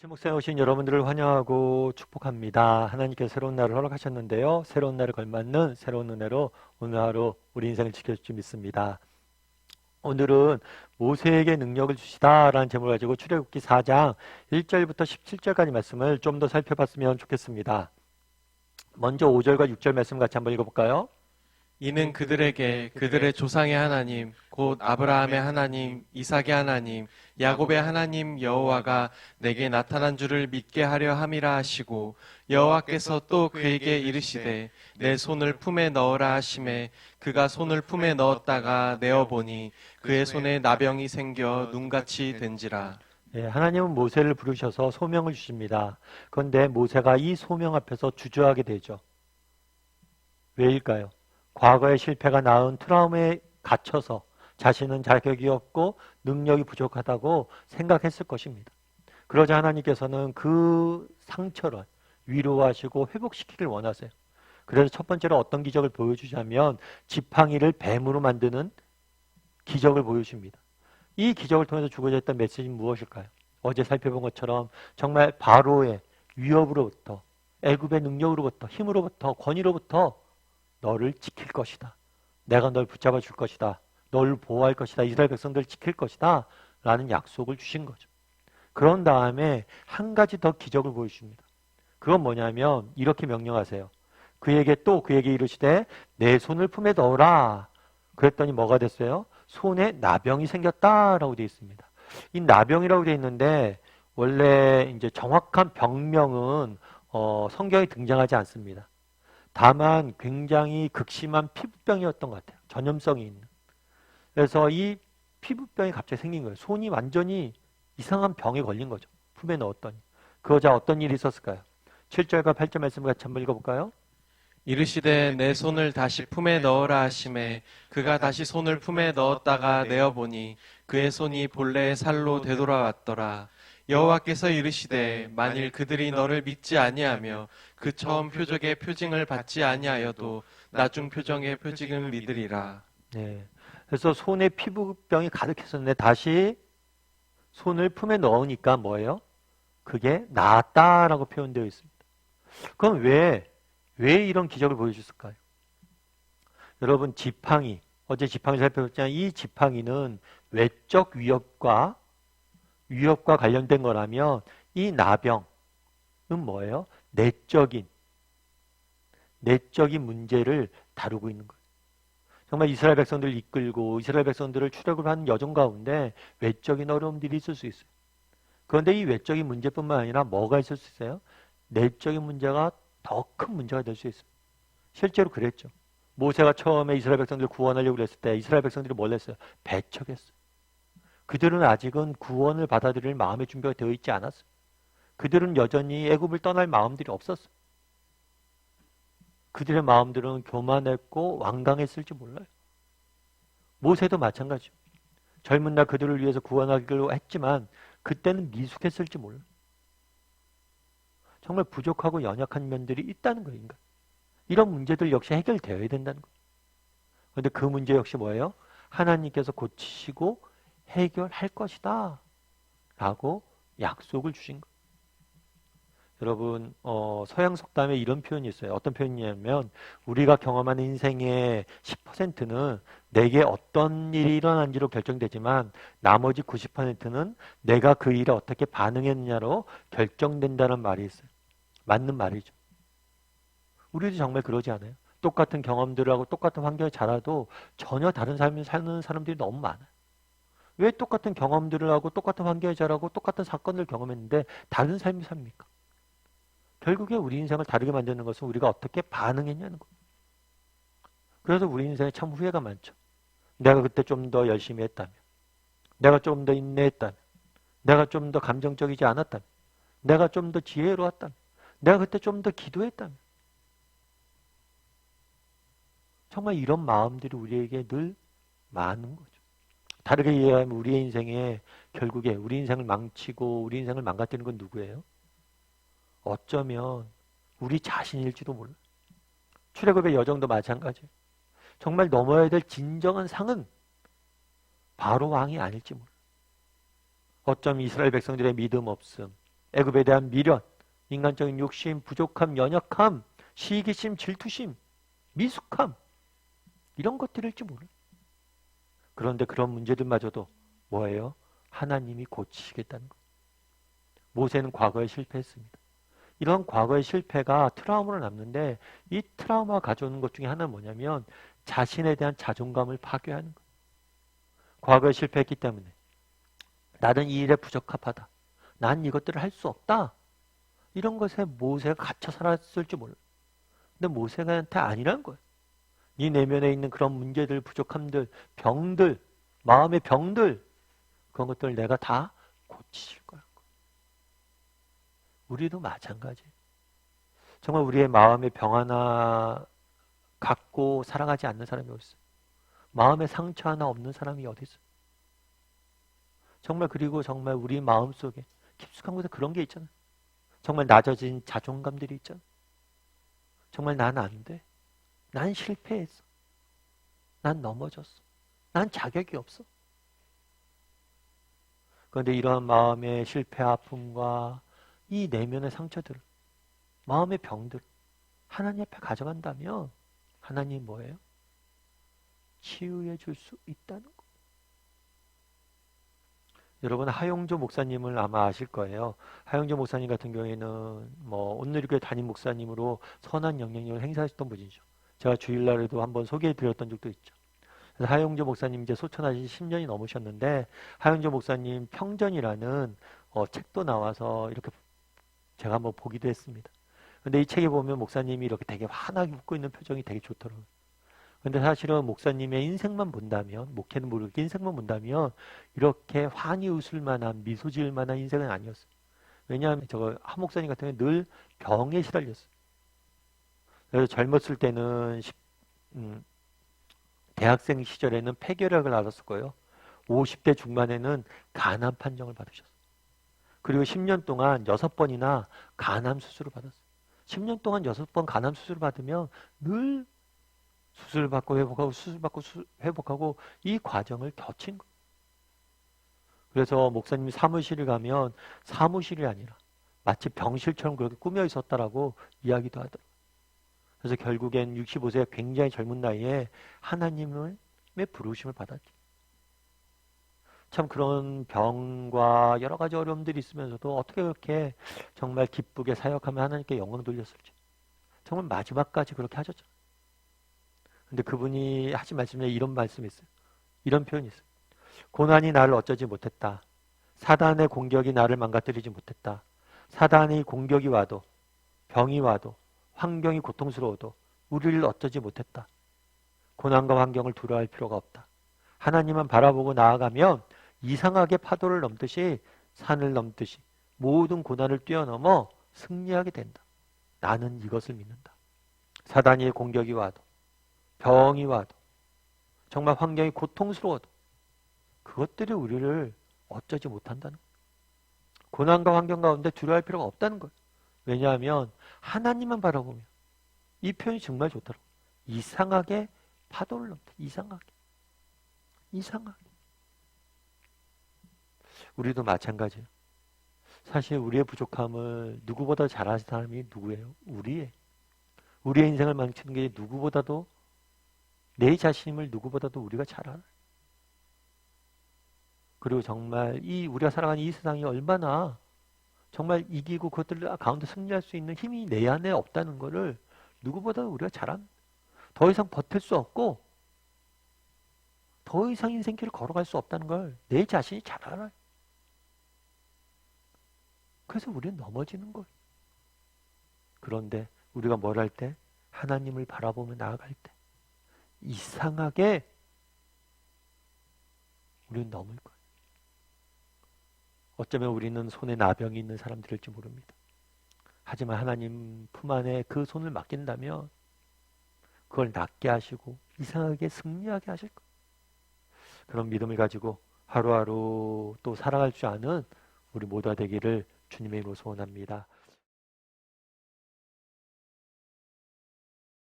아침 목상에 오신 여러분들을 환영하고 축복합니다. 하나님께서 새로운 날을 허락하셨는데요. 새로운 날에 걸맞는 새로운 은혜로 오늘 하루 우리 인생을 지켜줄 줄 믿습니다. 오늘은 모세에게 능력을 주시다라는 제목을 가지고 출애굽기 4장 1절부터 17절까지 말씀을 좀 더 살펴봤으면 좋겠습니다. 먼저 5절과 6절 말씀 같이 한번 읽어볼까요? 이는 그들에게 그들의 조상의 하나님 곧 아브라함의 하나님 이삭의 하나님 야곱의 하나님 여호와가 내게 나타난 줄을 믿게 하려 함이라 하시고 여호와께서 또 그에게 이르시되 내 손을 품에 넣으라 하시매 그가 손을 품에 넣었다가 내어보니 그의 손에 나병이 생겨 눈같이 된지라. 하나님은 모세를 부르셔서 소명을 주십니다. 그런데 모세가 이 소명 앞에서 주저하게 되죠. 왜일까요? 과거의 실패가 낳은 트라우마에 갇혀서 자신은 자격이 없고 능력이 부족하다고 생각했을 것입니다. 그러자 하나님께서는 그 상처를 위로하시고 회복시키길 원하세요. 그래서 첫 번째로 어떤 기적을 보여주자면 지팡이를 뱀으로 만드는 기적을 보여줍니다. 이 기적을 통해서 주고자 했던 메시지는 무엇일까요? 어제 살펴본 것처럼 정말 바로의 위협으로부터 애굽의 능력으로부터 힘으로부터 권위로부터 너를 지킬 것이다. 내가 널 붙잡아 줄 것이다. 널 보호할 것이다. 이스라엘 백성들을 지킬 것이다. 라는 약속을 주신 거죠. 그런 다음에 한 가지 더 기적을 보여줍니다. 그건 뭐냐면 이렇게 명령하세요. 그에게 이르시되 내 손을 품에 넣어라. 그랬더니 뭐가 됐어요? 손에 나병이 생겼다라고 되어 있습니다. 이 나병이라고 되어 있는데 원래 이제 정확한 병명은 성경에 등장하지 않습니다. 다만 굉장히 극심한 피부병이었던 것 같아요. 전염성이 있는. 그래서 이 피부병이 갑자기 생긴 거예요. 손이 완전히 이상한 병에 걸린 거죠. 품에 넣었더니. 그러자 어떤 일이 있었을까요? 7절과 8절 말씀 같이 한번 읽어볼까요? 이르시되 내 손을 다시 품에 넣으라 하시매 그가 다시 손을 품에 넣었다가 내어보니 그의 손이 본래의 살로 되돌아왔더라. 여호와께서 이르시되 만일 그들이 너를 믿지 아니하며 그 처음 표적의 표징을 받지 아니하여도 나중 표정의 표징을 믿으리라. 네. 그래서 손에 피부병이 가득했었는데 다시 손을 품에 넣으니까 뭐예요? 그게 나았다라고 표현되어 있습니다. 그럼 왜 이런 기적을 보여줬을까요? 여러분 지팡이, 어제 지팡이 살펴봤지만 이 지팡이는 외적 위협과 관련된 거라면 이 나병은 뭐예요? 내적인 문제를 다루고 있는 거예요. 정말 이스라엘 백성들을 이끌고 이스라엘 백성들을 출애굽을 하는 여정 가운데 외적인 어려움들이 있을 수 있어요. 그런데 이 외적인 문제뿐만 아니라 뭐가 있을 수 있어요? 내적인 문제가 더 큰 문제가 될 수 있습니다. 실제로 그랬죠. 모세가 처음에 이스라엘 백성들을 구원하려고 그랬을 때 이스라엘 백성들이 뭘 했어요? 배척했어요. 그들은 아직은 구원을 받아들일 마음의 준비가 되어 있지 않았어요. 그들은 여전히 애굽을 떠날 마음들이 없었어요. 그들의 마음들은 교만했고 완강했을지 몰라요. 모세도 마찬가지죠. 젊은 날 그들을 위해서 구원하기로 했지만 그때는 미숙했을지 몰라요. 정말 부족하고 연약한 면들이 있다는 거예요. 인간. 이런 문제들 역시 해결되어야 된다는 거예요. 그런데 그 문제 역시 뭐예요? 하나님께서 고치시고 해결할 것이다 라고 약속을 주신 거예요. 여러분 서양 속담에 이런 표현이 있어요. 어떤 표현이냐면 우리가 경험하는 인생의 10%는 내게 어떤 일이 일어난지로 결정되지만 나머지 90%는 내가 그 일에 어떻게 반응했느냐로 결정된다는 말이 있어요. 맞는 말이죠. 우리도 정말 그러지 않아요? 똑같은 경험들을 하고 똑같은 환경에 자라도 전혀 다른 삶을 사는 사람들이 너무 많아요. 왜 똑같은 경험들을 하고 똑같은 환경에 자라고 똑같은 사건을 경험했는데 다른 삶을 삽니까? 결국에 우리 인생을 다르게 만드는 것은 우리가 어떻게 반응했냐는 거예요. 그래서 우리 인생에 참 후회가 많죠. 내가 그때 좀 더 열심히 했다면, 내가 좀 더 인내했다면, 내가 좀 더 감정적이지 않았다면, 내가 좀 더 지혜로웠다면, 내가 그때 좀 더 기도했다면. 정말 이런 마음들이 우리에게 늘 많은 거죠. 다르게 이해하면 우리의 인생에 결국에 우리 인생을 망치고 우리 인생을 망가뜨리는 건 누구예요? 어쩌면 우리 자신일지도 몰라. 출애굽의 여정도 마찬가지예요. 정말 넘어야 될 진정한 상은 바로 왕이 아닐지 몰라. 어쩜 이스라엘 백성들의 믿음 없음, 애굽에 대한 미련, 인간적인 욕심, 부족함, 연약함, 시기심, 질투심, 미숙함 이런 것들일지 몰라요. 그런데 그런 문제들마저도 뭐예요? 하나님이 고치시겠다는 거. 모세는 과거에 실패했습니다. 이런 과거의 실패가 트라우마로 남는데 이 트라우마가 가져오는 것 중에 하나는 뭐냐면 자신에 대한 자존감을 파괴하는 거예요. 과거에 실패했기 때문에 나는 이 일에 부적합하다. 난 이것들을 할 수 없다. 이런 것에 모세가 갇혀 살았을지 몰라요. 근데 모세한테 아니란 거예요. 네 내면에 있는 그런 문제들, 부족함들, 병들, 마음의 병들 그런 것들을 내가 다 고치실 거야. 우리도 마찬가지예요. 정말 우리의 마음의 병 하나 갖고 살아가지 않는 사람이 어디 있어요? 마음의 상처 하나 없는 사람이 어디 있어요? 정말 그리고 정말 우리 마음속에 깊숙한 곳에 그런 게 있잖아요. 정말 낮아진 자존감들이 있잖아요. 정말 난 안 돼. 난 실패했어. 난 넘어졌어. 난 자격이 없어. 그런데 이러한 마음의 실패, 아픔과 이 내면의 상처들, 마음의 병들 하나님 앞에 가져간다면 하나님 뭐예요? 치유해 줄 수 있다는 거. 여러분 하용조 목사님을 아마 아실 거예요. 하용조 목사님 같은 경우에는 뭐 온누리교회 담임 목사님으로 선한 영향력을 행사하셨던 분이죠. 제가 주일날에도 한번 소개해 드렸던 적도 있죠. 그래서 하용조 목사님 이제 소천하신 10년이 넘으셨는데 하용조 목사님 평전이라는 책도 나와서 이렇게 제가 한번 보기도 했습니다. 근데 이 책에 보면 목사님이 이렇게 되게 환하게 웃고 있는 표정이 되게 좋더라고요. 근데 사실은 목사님의 인생만 본다면, 목회는 모르게 인생만 본다면 이렇게 환히 웃을 만한, 미소 지을 만한 인생은 아니었어요. 왜냐하면 한 목사님 같은 경우는 늘 병에 시달렸어요. 그래서 젊었을 때는 대학생 시절에는 폐결핵을 앓았었고요. 50대 중반에는 간암 판정을 받으셨어요. 그리고 10년 동안 6번이나 간암 수술을 받았어요. 10년 동안 6번 간암 수술을 받으면 늘 수술 받고 회복하고 수술 받고 회복하고 이 과정을 거친 거예요. 그래서 목사님이 사무실을 가면 사무실이 아니라 마치 병실처럼 그렇게 꾸며 있었다라고 이야기도 하더라고요. 그래서 결국엔 65세 굉장히 젊은 나이에 하나님의 부르심을 받았죠. 참 그런 병과 여러 가지 어려움들이 있으면서도 어떻게 그렇게 정말 기쁘게 사역하며 하나님께 영광 돌렸을지. 정말 마지막까지 그렇게 하셨죠. 근데 그분이 하신 말씀 중에 이런 말씀이 있어요. 이런 표현이 있어요. 고난이 나를 어쩌지 못했다. 사단의 공격이 나를 망가뜨리지 못했다. 사단의 공격이 와도 병이 와도 환경이 고통스러워도 우리를 어쩌지 못했다. 고난과 환경을 두려워할 필요가 없다. 하나님만 바라보고 나아가면 이상하게 파도를 넘듯이 산을 넘듯이 모든 고난을 뛰어넘어 승리하게 된다. 나는 이것을 믿는다. 사단의 공격이 와도 병이 와도 정말 환경이 고통스러워도 그것들이 우리를 어쩌지 못한다는 거예요. 고난과 환경 가운데 두려워할 필요가 없다는 거예요. 왜냐하면 하나님만 바라보면 이 표현이 정말 좋더라고요. 이상하게 파도를 넘다. 이상하게. 우리도 마찬가지예요. 사실 우리의 부족함을 누구보다 잘하는 사람이 누구예요? 우리의 인생을 망치는 게 누구보다도 내 자신임을 누구보다도 우리가 잘 알아요. 그리고 정말 우리가 살아가는 이 세상이 얼마나 정말 이기고 그것들 가운데 승리할 수 있는 힘이 내 안에 없다는 것을 누구보다도 우리가 잘 압니다. 더 이상 버틸 수 없고 더 이상 인생길을 걸어갈 수 없다는 걸 내 자신이 잘 알아요. 그래서 우리는 넘어지는 거예요. 그런데 우리가 뭘 할 때? 하나님을 바라보며 나아갈 때 이상하게 우리는 넘을 거예요. 어쩌면 우리는 손에 나병이 있는 사람들일지 모릅니다. 하지만 하나님 품 안에 그 손을 맡긴다면 그걸 낫게 하시고 이상하게 승리하게 하실 거예요. 그런 믿음을 가지고 하루하루 또 살아갈 줄 아는 우리 모두가 되기를 주님의 이름으로 소원합니다.